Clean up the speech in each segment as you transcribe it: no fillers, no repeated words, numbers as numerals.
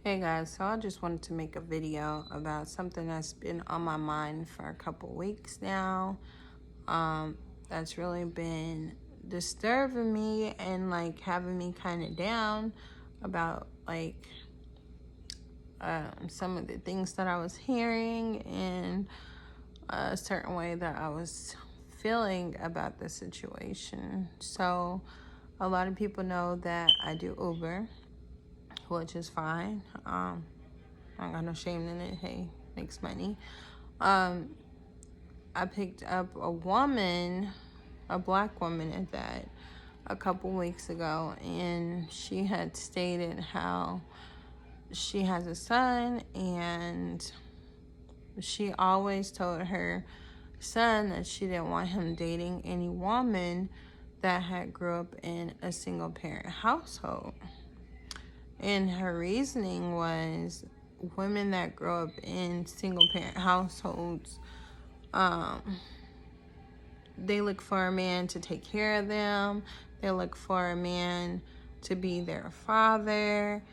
Hey guys, so I just wanted to make a video about something that's been on my mind for a couple weeks now. That's really been disturbing me and like having me kind of down about some of the things that I was hearing and a certain way that I was feeling about the situation. So a lot of people know that I do Uber, which is fine. I got no shame in it. Hey, makes money. I picked up a woman, a black woman at that, a couple weeks ago, and she had stated how she has a son, and she always told her son that she didn't want him dating any woman that had grew up in a single parent household. And her reasoning was women that grow up in single parent households, they look for a man to take care of them. They look for a man to be their father.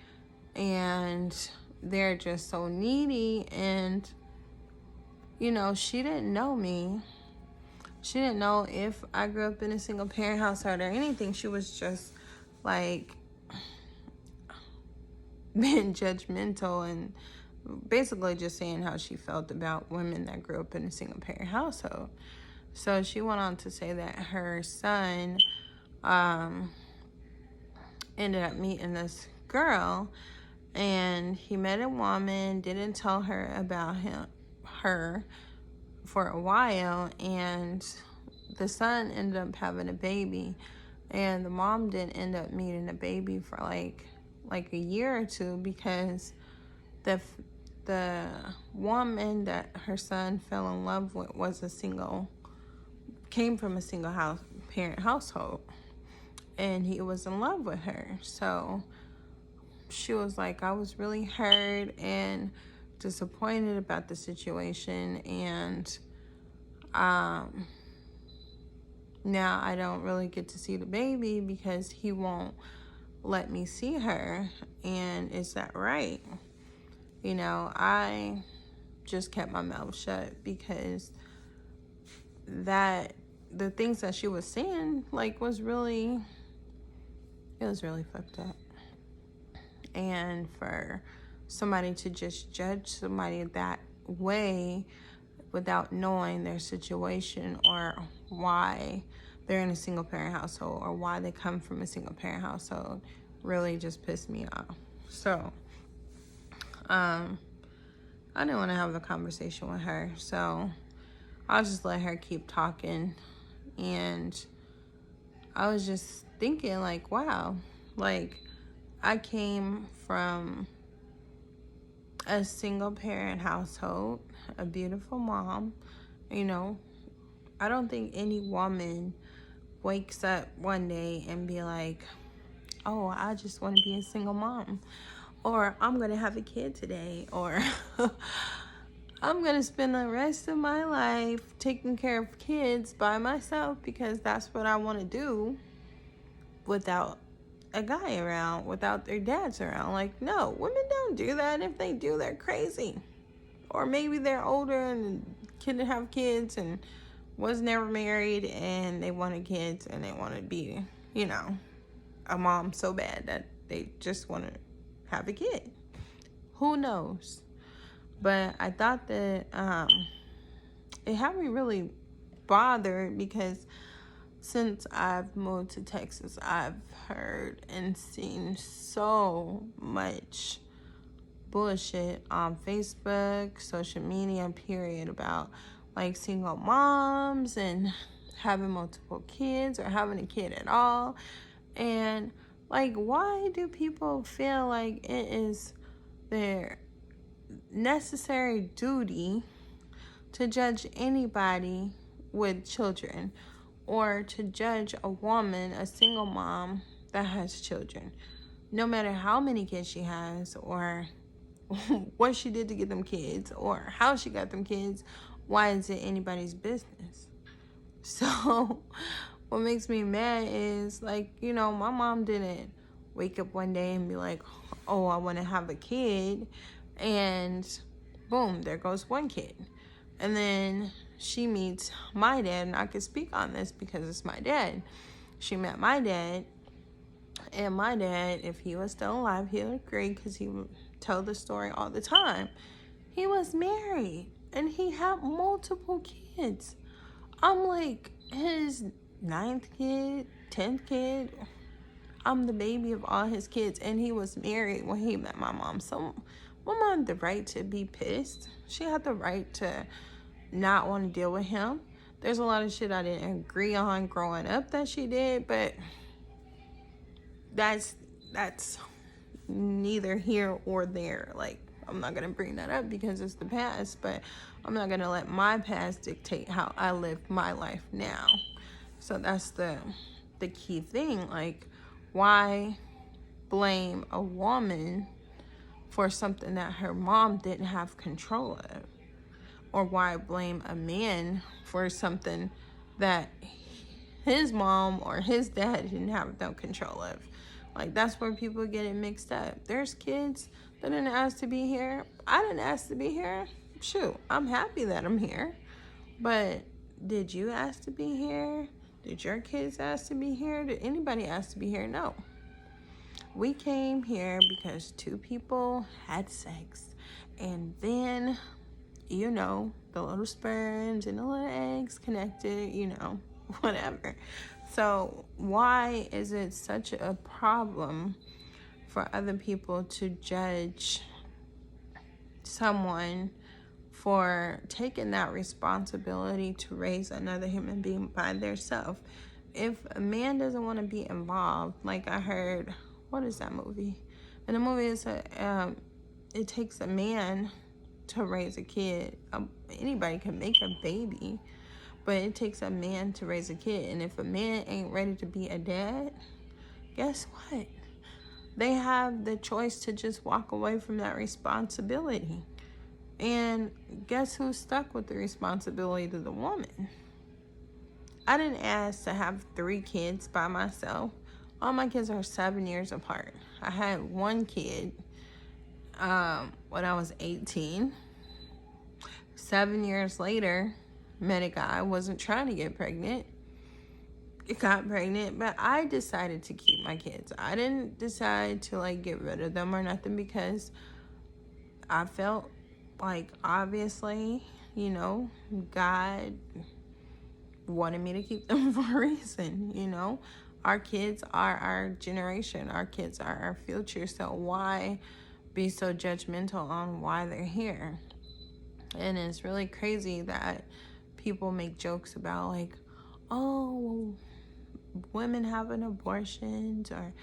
And they're just so needy. And, you know, she didn't know me. She didn't know if I grew up in a single parent household or anything. She was just like being judgmental and basically just saying how she felt about women that grew up in a single parent household. So she went on to say that her son ended up meeting this girl, and he met a woman, didn't tell her about her for a while, and the son ended up having a baby, and the mom didn't end up meeting the baby for like a year or two because the woman that her son fell in love with came from a single parent household, and he was in love with her. So she was like, I was really hurt and disappointed about the situation, and now I don't really get to see the baby because he won't let me see her. And is that right? You know, I just kept my mouth shut because the things that she was saying was really fucked up. And for somebody to just judge somebody that way without knowing their situation or why they're in a single parent household or why they come from a single parent household really just pissed me off. So I didn't want to have a conversation with her, so I'll just let her keep talking. And I was just thinking, like, wow, like, I came from a single parent household, a beautiful mom. You know, I don't think any woman wakes up one day and be like, oh, I just want to be a single mom, or I'm going to have a kid today, or I'm going to spend the rest of my life taking care of kids by myself because that's what I want to do without a guy around, without their dads around. Like, no, women don't do that. If they do, they're crazy. Or maybe they're older and couldn't have kids and was never married and they wanted kids and they want to be, you know, a mom so bad that they just want to have a kid. Who knows? But I thought that it had me really bothered because since I've moved to Texas, I've heard and seen so much bullshit on Facebook, social media, period, about like single moms and having multiple kids or having a kid at all. And like, why do people feel like it is their necessary duty to judge anybody with children or to judge a woman, a single mom that has children, no matter how many kids she has or what she did to get them kids or how she got them kids? Why is it anybody's business? So what makes me mad is, like, you know, my mom didn't wake up one day and be like, oh, I want to have a kid, and boom, there goes one kid. And then she meets my dad, and I can speak on this because it's my dad. She met my dad, and my dad, if he was still alive, he would agree because he would tell the story all the time. He was married, and he had multiple kids. I'm like his 9th kid, 10th kid. I'm the baby of all his kids, and he was married when he met my mom. So my mom had the right to be pissed. She had the right to not want to deal with him. There's a lot of shit I didn't agree on growing up that she did, but that's neither here or there. Like, I'm not gonna bring that up because it's the past, but I'm not gonna let my past dictate how I live my life now. So that's the key thing. Like, why blame a woman for something that her mom didn't have control of? Or why blame a man for something that his mom or his dad didn't have no control of? Like, that's where people get it mixed up. There's kids that didn't ask to be here. I didn't ask to be here. Shoot, I'm happy that I'm here. But did you ask to be here? Did your kids ask to be here? Did anybody ask to be here? No. We came here because 2 people had sex. And then, you know, the little sperms and the little eggs connected, you know, whatever. So why is it such a problem for other people to judge someone for taking that responsibility to raise another human being by themselves? If a man doesn't want to be involved, like I heard, what is that movie? And the movie is it takes a man to raise a kid. Anybody can make a baby, but it takes a man to raise a kid. And if a man ain't ready to be a dad, guess what? They have the choice to just walk away from that responsibility. And guess who's stuck with the responsibility? To the woman. I didn't ask to have 3 kids by myself. All my kids are 7 years apart. I had 1 kid when I was 18. 7 years later, met a guy. Wasn't trying to get pregnant. Got pregnant, but I decided to keep my kids. I didn't decide to like get rid of them or nothing because I felt like, obviously, you know, God wanted me to keep them for a reason. You know, our kids are our generation. Our kids are our future. So why be so judgmental on why they're here? And it's really crazy that people make jokes about like, oh, women having abortions, or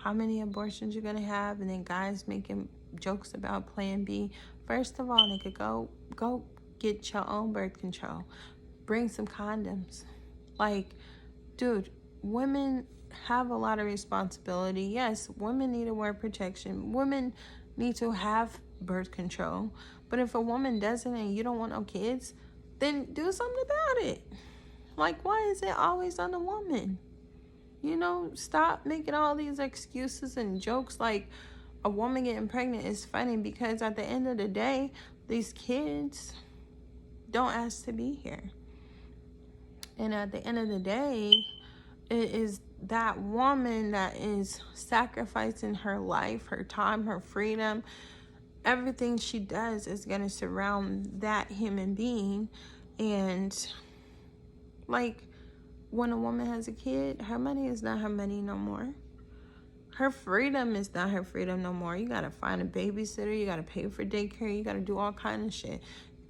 how many abortions you're gonna have, and then guys making jokes about Plan B. First of all, nigga, go get your own birth control. Bring some condoms. Like, dude, women have a lot of responsibility. Yes, women need to wear protection. Women need to have birth control. But if a woman doesn't and you don't want no kids, then do something about it. Like, why is it always on the woman? You know, stop making all these excuses and jokes. Like, a woman getting pregnant is funny because at the end of the day, these kids don't ask to be here. And at the end of the day, it is that woman that is sacrificing her life, her time, her freedom. Everything she does is going to surround that human being. And like, when a woman has a kid, her money is not her money no more. Her freedom is not her freedom no more. You got to find a babysitter. You got to pay for daycare. You got to do all kind of shit.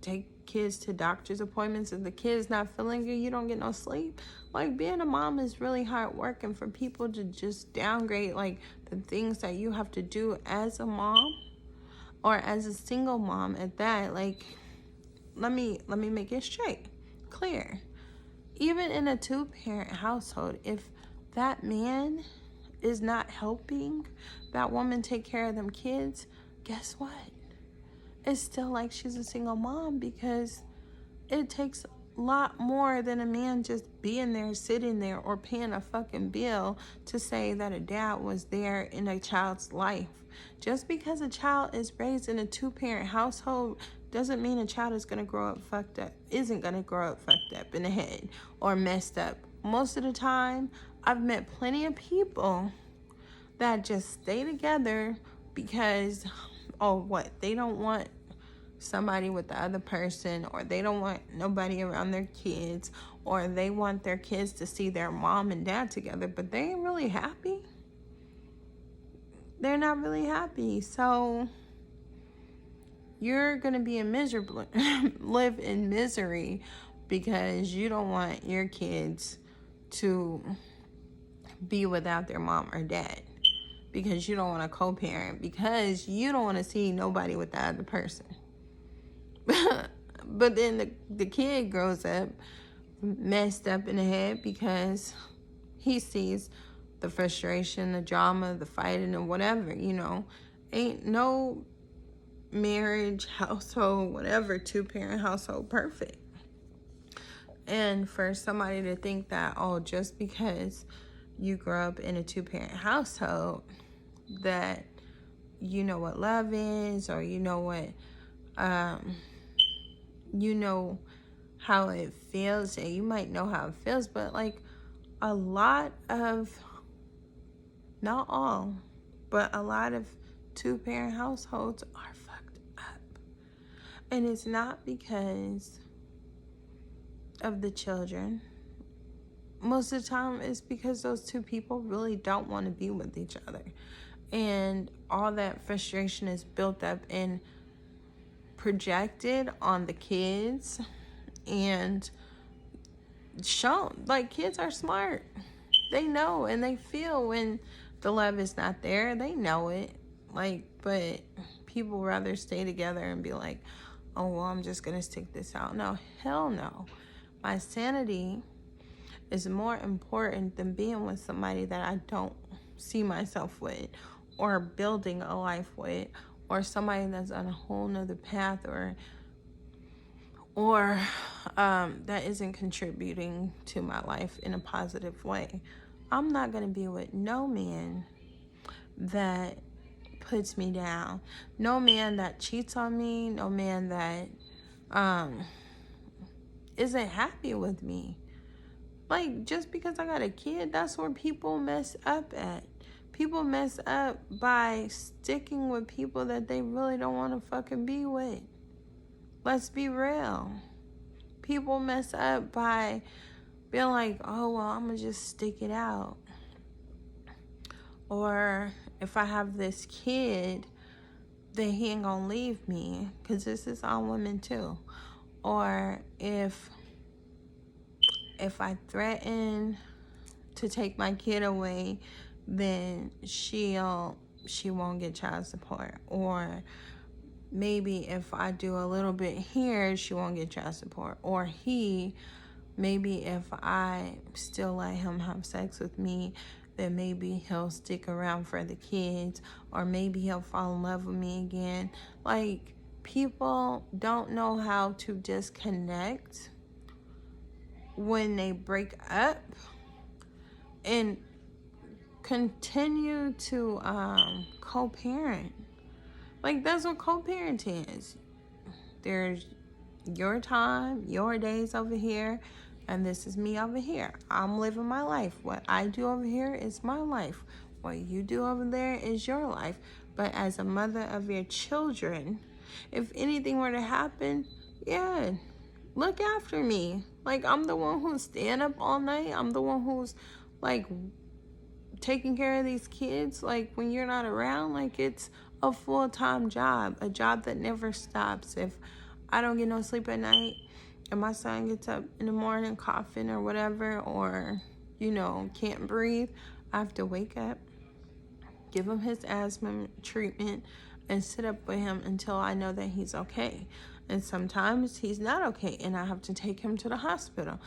Take kids to doctor's appointments. If the kid's not feeling good, you don't get no sleep. Like, being a mom is really hard work. And for people to just downgrade, like, the things that you have to do as a mom or as a single mom at that, like, let me make it straight, clear. Even in a 2-parent household, if that man is not helping that woman take care of them kids, guess what? It's still like she's a single mom, because it takes lot more than a man just being there, sitting there, or paying a fucking bill to say that a dad was there in a child's life. Just because a child is raised in a two-parent household doesn't mean a child is going to grow up fucked up, isn't going to grow up fucked up in the head or messed up. Most of the time, I've met plenty of people that just stay together because, they don't want somebody with the other person, or they don't want nobody around their kids, or they want their kids to see their mom and dad together, but they ain't really happy. They're not really happy. So you're gonna be live in misery because you don't want your kids to be without their mom or dad, because you don't want to co-parent, because you don't want to see nobody with the other person. But then the kid grows up messed up in the head because he sees the frustration, the drama, the fighting, and whatever, Ain't no marriage, household, whatever, two-parent household perfect. And for somebody to think that, just because you grew up in a two-parent household, that you know what love is, or you know what, you know how it feels, and you might know how it feels, but like a lot of, not all, but a lot of two-parent households are fucked up. And it's not because of the children. Most of the time it's because those two people really don't want to be with each other. And all that frustration is built up and projected on the kids and shown. Like, kids are smart. They know and they feel when the love is not there. They know it. But people rather stay together and be like, I'm just going to stick this out. No, hell no. My sanity is more important than being with somebody that I don't see myself with, or building a life with, or somebody that's on a whole nother path, or that isn't contributing to my life in a positive way. I'm not going to be with no man that puts me down, no man that cheats on me, no man that isn't happy with me. Like, just because I got a kid, that's where people mess up at. People mess up by sticking with people that they really don't want to fucking be with. Let's be real. People mess up by being like, I'm going to just stick it out. Or if I have this kid, then he ain't going to leave me, because this is all women too. Or if I threaten to take my kid away, then she won't get child support. Or maybe if I do a little bit here, she won't get child support. Or maybe if I still let him have sex with me, then maybe he'll stick around for the kids. Or maybe he'll fall in love with me again. Like, people don't know how to disconnect when they break up and continue to co-parent. Like, that's what co-parenting is. There's your time, your days over here, and this is me over here. I'm living my life. What I do over here is my life. What you do over there is your life. But as a mother of your children, if anything were to happen, look after me. Like, I'm the one who's staying up all night. I'm the one who's, like, taking care of these kids. Like, when you're not around, like, it's a full-time job. A job that never stops. If I don't get no sleep at night and my son gets up in the morning coughing or whatever, or, can't breathe, I have to wake up, give him his asthma treatment, and sit up with him until I know that he's okay. And sometimes he's not okay, and I have to take him to the hospital.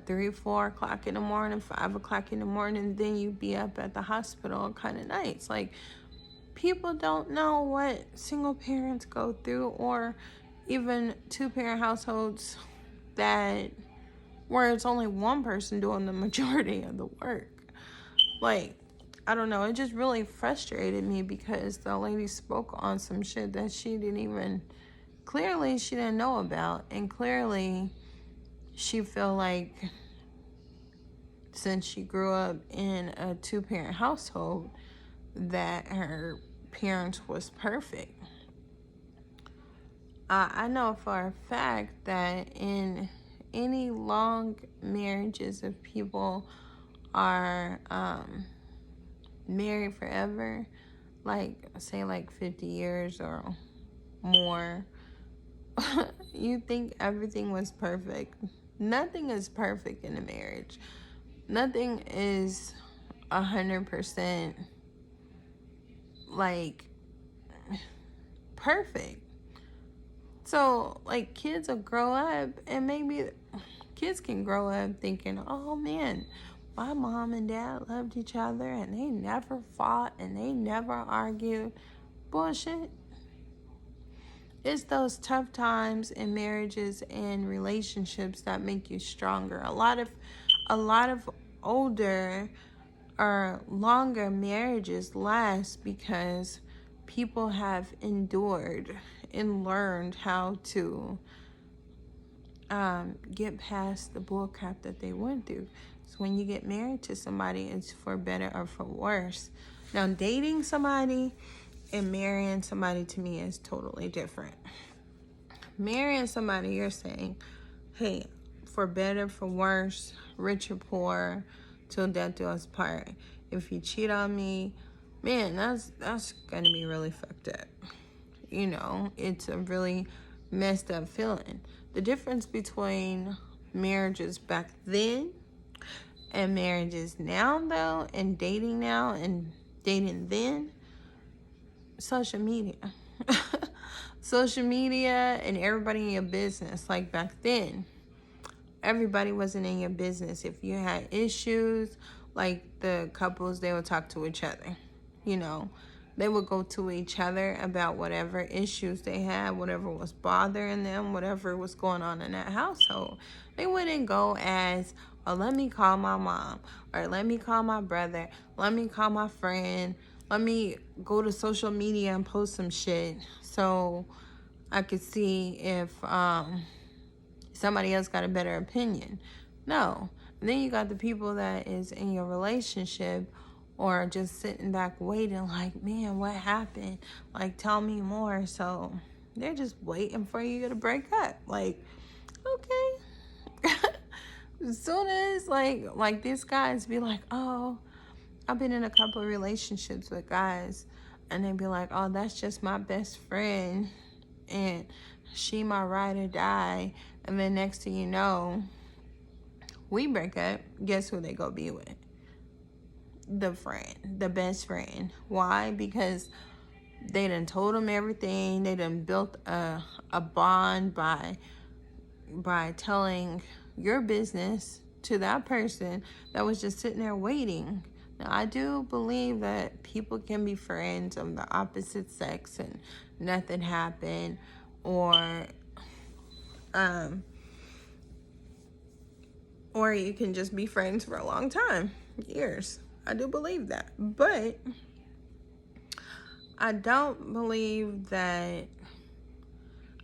3, 4 o'clock in the morning, 5 o'clock in the morning, then you be up at the hospital kind of nights. Like, people don't know what single parents go through, or even two-parent households that where it's only one person doing the majority of the work. Like, I don't know, it just really frustrated me because the lady spoke on some shit that clearly she didn't know about, and clearly she feel like since she grew up in a 2-parent household that her parents was perfect. I know for a fact that in any long marriages, if people are married forever, like say like 50 years or more, you think everything was perfect. Nothing is perfect in a marriage. Nothing is 100% like perfect. So like kids will grow up, and maybe kids can grow up thinking, oh man, my mom and dad loved each other and they never fought and they never argued. Bullshit. It's those tough times in marriages and relationships that make you stronger. A lot of older or longer marriages last because people have endured and learned how to get past the bullcrap that they went through. So when you get married to somebody, it's for better or for worse. Now, dating somebody and marrying somebody to me is totally different. Marrying somebody, you're saying, hey, for better, for worse, rich or poor, till death do us part. If you cheat on me, man, that's gonna be really fucked up. You know, it's a really messed up feeling. The difference between marriages back then and marriages now, though, and dating now and dating then, social media. Social media and everybody in your business. Like back then, everybody wasn't in your business. If you had issues, like the couples, they would talk to each other. You know, they would go to each other about whatever issues they had, whatever was bothering them, whatever was going on in that household. They wouldn't go as, oh, let me call my mom, or let me call my brother, let me call my friend, let me go to social media and post some shit so I could see if somebody else got a better opinion. No. And then you got the people that is in your relationship or just sitting back waiting like, man, what happened? Like, tell me more. So they're just waiting for you to break up. Like, okay. As soon as like these guys be like, oh, I've been in a couple of relationships with guys, and they be like, oh, that's just my best friend and she my ride or die. And then next thing you know, we break up. Guess who they go be with? The friend, the best friend. Why? Because they done told them everything. They done built a bond by telling your business to that person that was just sitting there waiting. Now, I do believe that people can be friends of the opposite sex and nothing happened, or you can just be friends for a long time, years. I do believe that. But I don't believe that,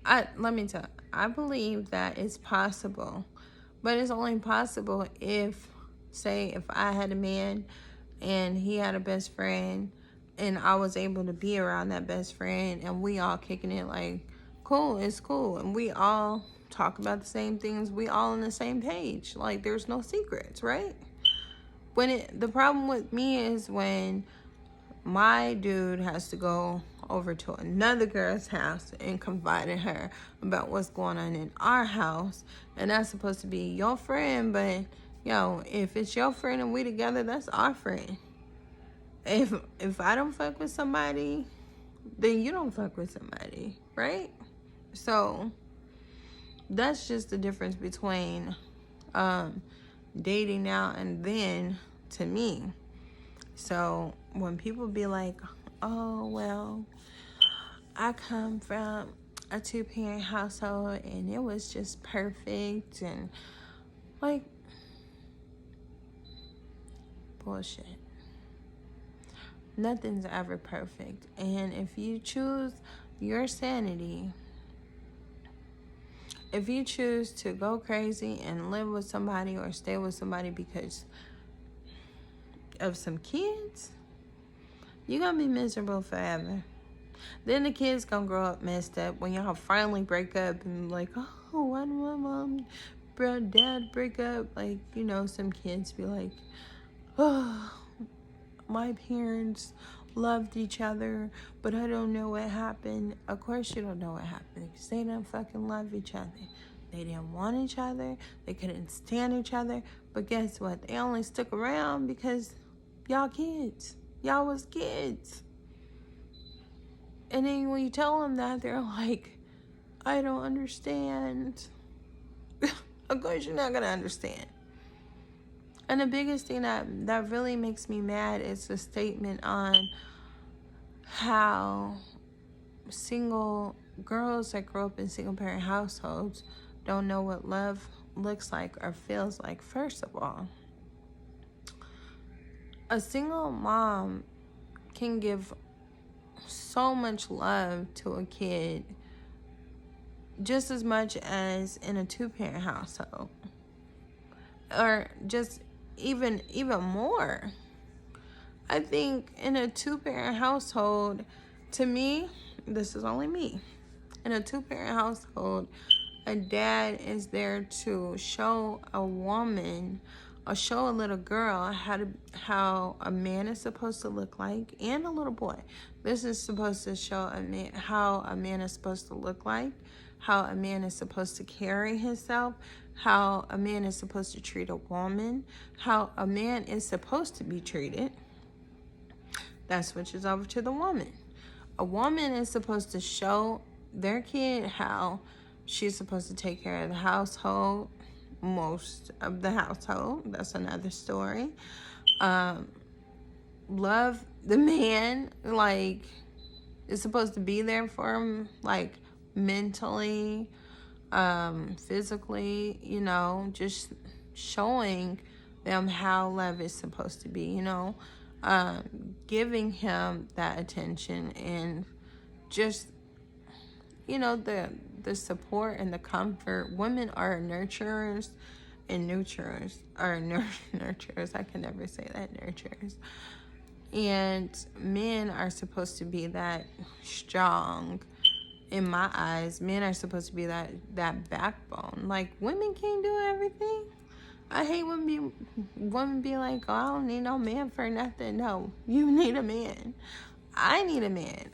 let me tell you, I believe that it's possible, but it's only possible if, say, if I had a man and he had a best friend and I was able to be around that best friend and we all kicking it like, cool, it's cool. And we all talk about the same things. We all on the same page. Like, there's no secrets, right? The problem with me is when my dude has to go over to another girl's house and confide in her about what's going on in our house, and that's supposed to be your friend, but if it's your friend and we together, that's our friend. If I don't fuck with somebody, then you don't fuck with somebody, right? So that's just the difference between dating now and then, to me. So when people be like, oh, well, I come from a two-parent household and it was just perfect and like bullshit. Nothing's ever perfect. And if you choose your sanity, if you choose to go crazy and live with somebody or stay with somebody because of some kids, you're gonna be miserable forever. Then the kids gonna grow up messed up when y'all finally break up and like, oh, why did my mom, dad break up? Like, you know, some kids be like, oh, my parents loved each other, but I don't know what happened. Of course you don't know what happened because they didn't fucking love each other. They didn't want each other. They couldn't stand each other. But guess what? They only stuck around because y'all kids. Y'all was kids. And then when you tell them that, they're like, I don't understand. Of course you're not going to understand. And the biggest thing that really makes me mad is the statement on how single girls that grow up in single parent households don't know what love looks like or feels like. First of all, a single mom can give so much love to a kid just as much as in a two-parent household, or just even more. I think in a two-parent household, to me, this is only me, in a two-parent household, a dad is there to show a woman or show a little girl how a man is supposed to look like, and a little boy. This is supposed to show how a man is supposed to look like, how a man is supposed to carry himself, how a man is supposed to treat a woman, how a man is supposed to be treated. That switches over to the woman. A woman is supposed to show their kid how she's supposed to take care of the household, most of the household. That's another story. Love the man, like, is supposed to be there for him, like, mentally, physically, you know, just showing them how love is supposed to be, you know, giving him that attention and just, you know, the support and the comfort. Women are nurturers and nurturers are nurturers. I can never say that, nurturers. And men are supposed to be that strong. In my eyes, men are supposed to be that backbone. Like, women can't do everything. I hate when women be like, oh, I don't need no man for nothing. No, you need a man. I need a man.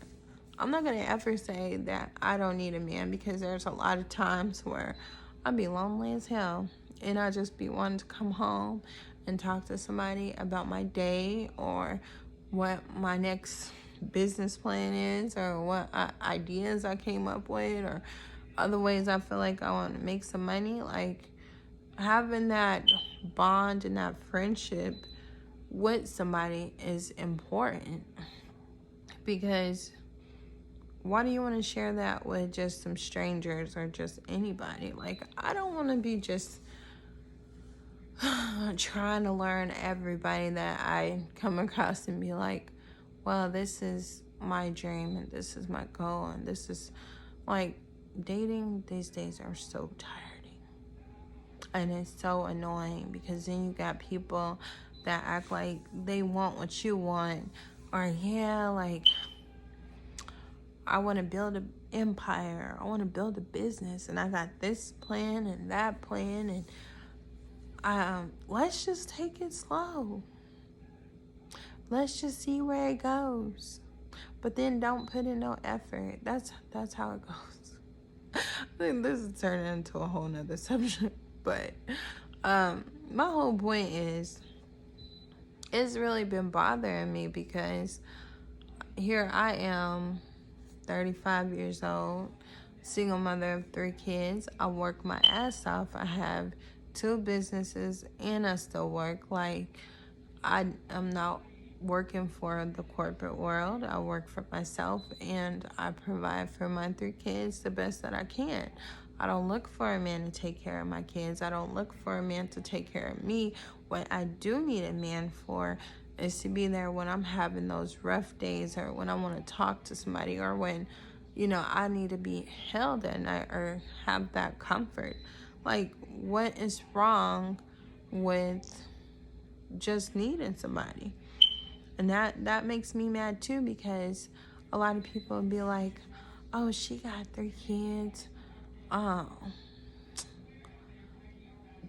I'm not going to ever say that I don't need a man, because there's a lot of times where I be lonely as hell and I just be wanting to come home and talk to somebody about my day or what my next business plan is, or what ideas I came up with, or other ways I feel like I want to make some money. Like, having that bond and that friendship with somebody is important, because why do you want to share that with just some strangers or just anybody? Like, I don't want to be just trying to learn everybody that I come across and be like, well, this is my dream and this is my goal, and this is, like, dating these days are so tiring and it's so annoying, because then you got people that act like they want what you want, or like, I want to build an empire, I want to build a business, and I got this plan and that plan, and let's just take it slow. Let's just see where it goes. But then don't put in no effort. That's how it goes. I think this is turning into a whole nother subject. But my whole point is, it's really been bothering me, because here I am, 35 years old, single mother of 3 kids. I work my ass off. I have 2 businesses and I still work. Like, I'm not working for the corporate world. I work for myself, and I provide for my 3 kids the best that I can. I don't look for a man to take care of my kids. I don't look for a man to take care of me. What I do need a man for is to be there when I'm having those rough days, or when I want to talk to somebody, or when, I need to be held at night or have that comfort. Like, what is wrong with just needing somebody? And that makes me mad too, because a lot of people would be like, oh, she got 3 kids. Oh,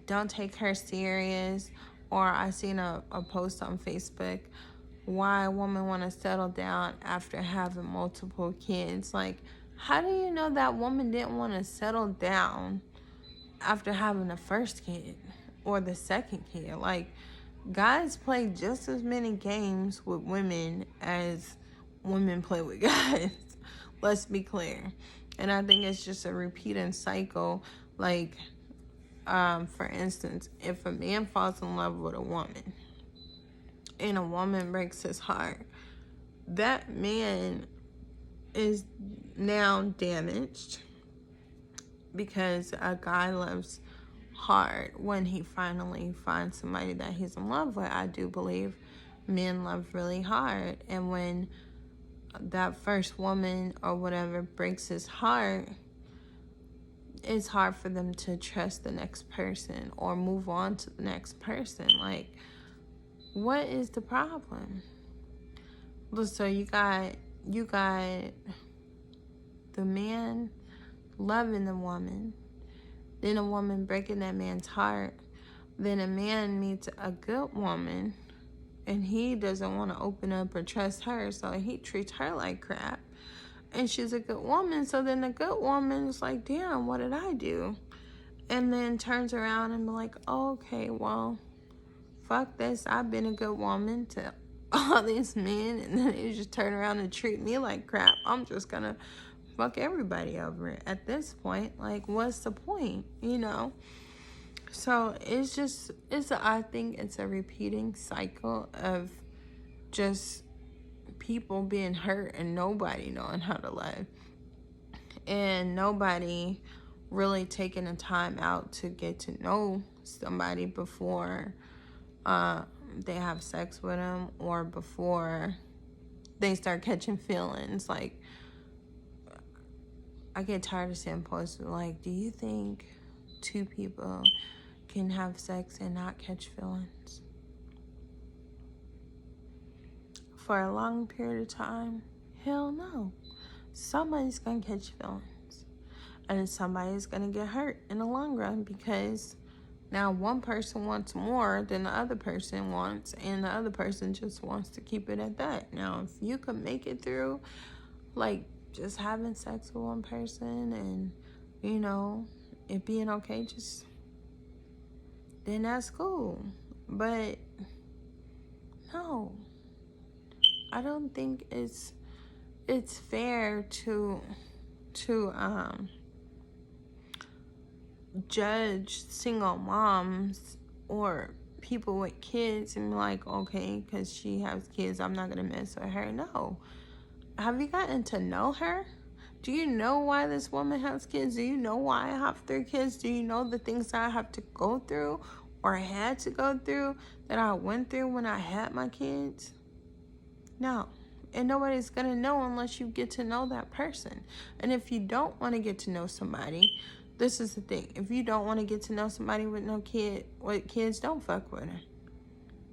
don't take her serious. Or I seen a post on Facebook, why a woman want to settle down after having multiple kids. Like, how do you know that woman didn't want to settle down after having the first kid or the second kid? Like, guys play just as many games with women as women play with guys. Let's be clear. And I think it's just a repeating cycle. Like, for instance, if a man falls in love with a woman and a woman breaks his heart, that man is now damaged, because a guy loves hard when he finally finds somebody that he's in love with. I do believe men love really hard, and when that first woman or whatever breaks his heart, it's hard for them to trust the next person or move on to the next person. Like, what is the problem? So you got the man loving the woman, then a woman breaking that man's heart, then a man meets a good woman and he doesn't want to open up or trust her, so he treats her like crap. And she's a good woman, so then the good woman is like, damn, what did I do? And then turns around and be like, oh, okay, well, fuck this. I've been a good woman to all these men, and then they just turn around and treat me like crap. I'm just gonna fuck everybody over at this point. Like, what's the point, So I think it's a repeating cycle of just people being hurt and nobody knowing how to love, and nobody really taking the time out to get to know somebody before they have sex with them, or before they start catching feelings. Like, I get tired of seeing posts like, do you think 2 people can have sex and not catch feelings for a long period of time? Hell no. Somebody's gonna catch feelings, and somebody's gonna get hurt in the long run, because now one person wants more than the other person wants, and the other person just wants to keep it at that. Now, if you can make it through, like, just having sex with one person and, it being okay, then that's cool. But no, I don't think it's fair to judge single moms or people with kids and be like, okay, because she has kids, I'm not gonna mess with her. No. Have you gotten to know her? Do you know why this woman has kids? Do you know why I have 3 kids? Do you know the things that I have to go through or had to go through, that I went through when I had my kids? No. And nobody's going to know unless you get to know that person. And if you don't want to get to know somebody, this is the thing. If you don't want to get to know somebody with kids, don't fuck with her.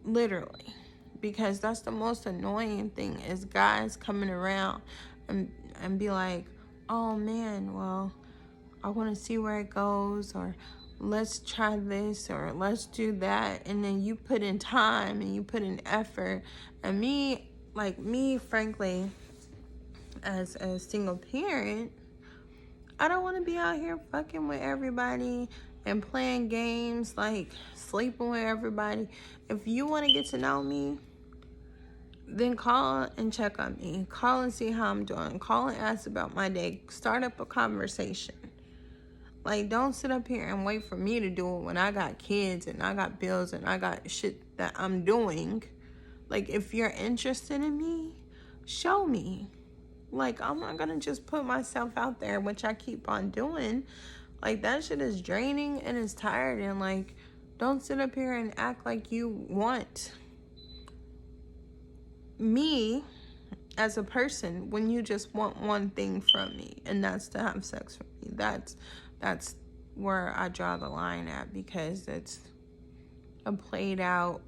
Literally. Because that's the most annoying thing, is guys coming around and be like, oh man, well, I want to see where it goes, or let's try this, or let's do that. And then you put in time and you put in effort. And me, frankly, as a single parent, I don't want to be out here fucking with everybody and playing games, like sleeping with everybody. If you want to get to know me, then call and check on me. Call and see how I'm doing. Call and ask about my day. Start up a conversation. Like, don't sit up here and wait for me to do it when I got kids and I got bills and I got shit that I'm doing. Like, if you're interested in me, show me. Like, I'm not gonna just put myself out there, which I keep on doing. Like, that shit is draining and it's tiring. Like, don't sit up here and act like you want me as a person when you just want one thing from me, and that's to have sex with me. That's where I draw the line at, because it's a played out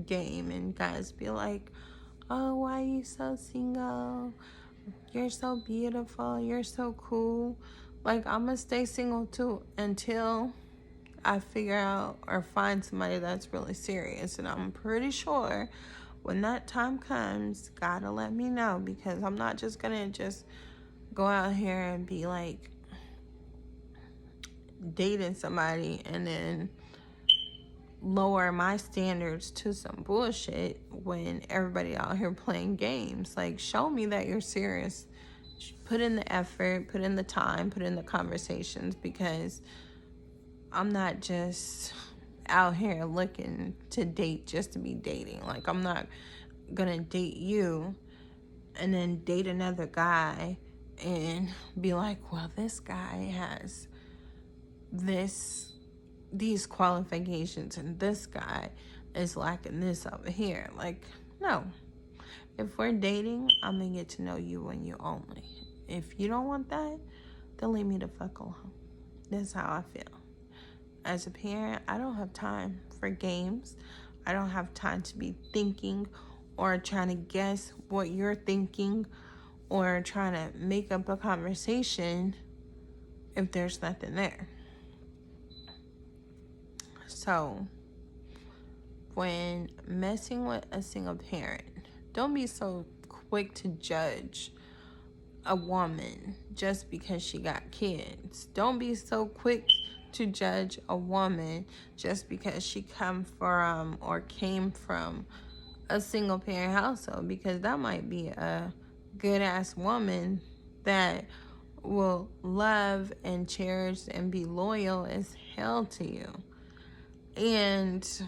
game, and guys be like, oh, why are you so single? You're so beautiful. You're so cool. Like, I'm gonna stay single too until I figure out or find somebody that's really serious. And I'm pretty sure when that time comes, gotta let me know, because I'm not just gonna just go out here and be like dating somebody and then lower my standards to some bullshit when everybody out here playing games. Like, show me that you're serious. Put in the effort, put in the time, put in the conversations, because I'm not just out here looking to date just to be dating. Like, I'm not gonna date you and then date another guy and be like, well, this guy has these qualifications and this guy is lacking this over here. Like, no. If we're dating, I'm gonna get to know you and you only. If you don't want that, then leave me the fuck alone. That's how I feel. As a parent, I don't have time for games. I don't have time to be thinking or trying to guess what you're thinking or trying to make up a conversation if there's nothing there. So, when messing with a single parent, don't be so quick to judge a woman just because she got kids. Don't be so quick to judge a woman just because she came from a single parent household, because that might be a good ass woman that will love and cherish and be loyal as hell to you, and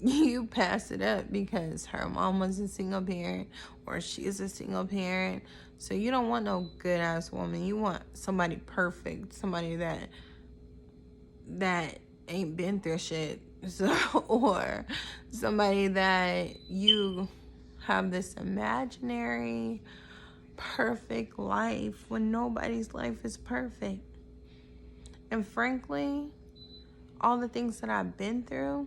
you pass it up because her mom was a single parent or she's a single parent. So you don't want no good ass woman. You want somebody perfect, somebody that ain't been through shit. So, or somebody that you have this imaginary perfect life when nobody's life is perfect. And frankly, all the things that I've been through,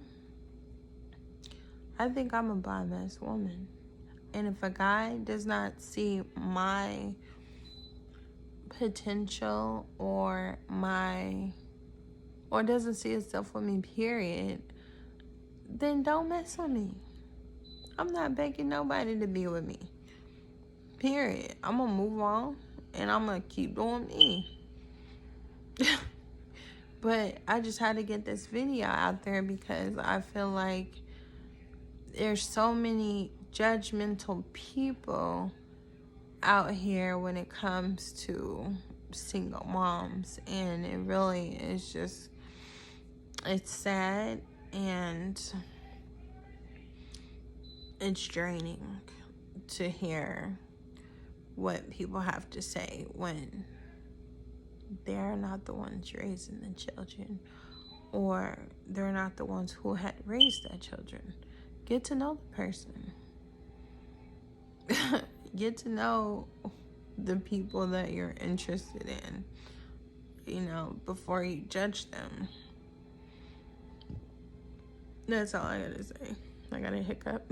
I think I'm a bi-mess woman. And if a guy does not see my potential or doesn't see himself with me, period, then don't mess with me. I'm not begging nobody to be with me. Period. I'm gonna move on and I'm gonna keep doing me. But I just had to get this video out there because I feel like there's so many judgmental people out here when it comes to single moms, and it really is just, it's sad and it's draining to hear what people have to say when they're not the ones raising the children, or they're not the ones who had raised their children. Get to know the person. Get to know the people that you're interested in, before you judge them. That's all I gotta say. I got a hiccup.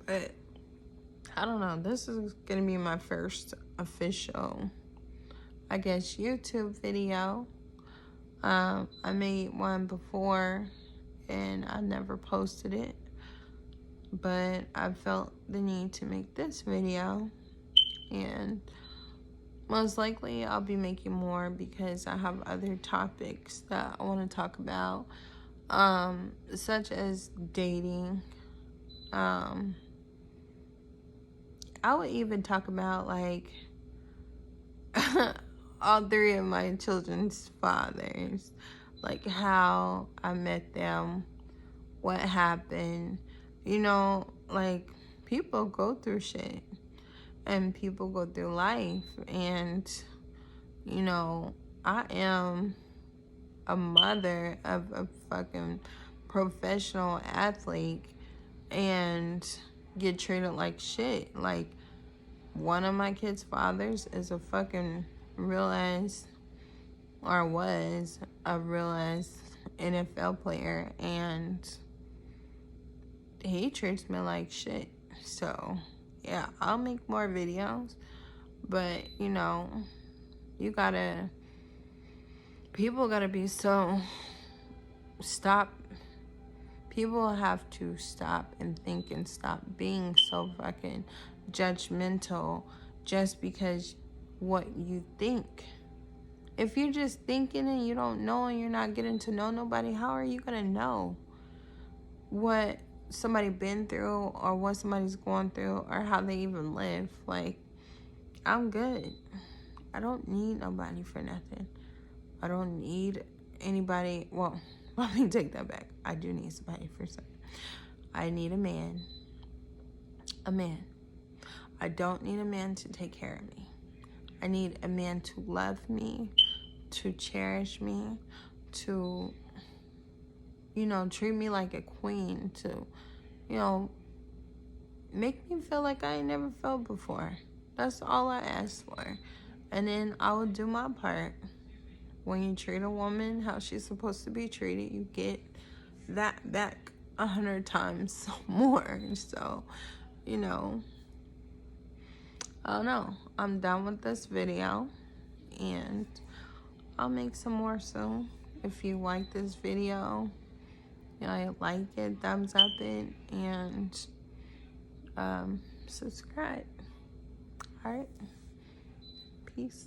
But I don't know. This is gonna be my first official, I guess, YouTube video. I made one before and I never posted it, but I felt the need to make this video, and most likely I'll be making more because I have other topics that I want to talk about, such as dating. I would even talk about like all three of my children's fathers, like how I met them, what happened, You know, like, people go through shit. And people go through life. And, you know, I am a mother of a fucking professional athlete and get treated like shit. Like, one of my kids' fathers is a fucking real ass, or was a real ass NFL player, and he treats me like shit. So, yeah, I'll make more videos, but, you know, people gotta be so, people have to stop and think and stop being so fucking judgmental just because what you think. If you're just thinking and you don't know and you're not getting to know nobody, how are you gonna know what somebody been through or what somebody's going through or how they even live? Like, I'm good. I don't need nobody for nothing. I don't need anybody. Well, let me take that back. I do need somebody for something. I need a man. A man. I don't need a man to take care of me. I need a man to love me, to cherish me, to, you know, treat me like a queen, to, you know, make me feel like I ain't never felt before. That's all I ask for. And then I will do my part. When you treat a woman how she's supposed to be treated, you get that back 100 times more. So, you know, I don't know. I'm done with this video, and I'll make some more soon. If you like this video, you know, like it, thumbs up it, and subscribe. All right. Peace.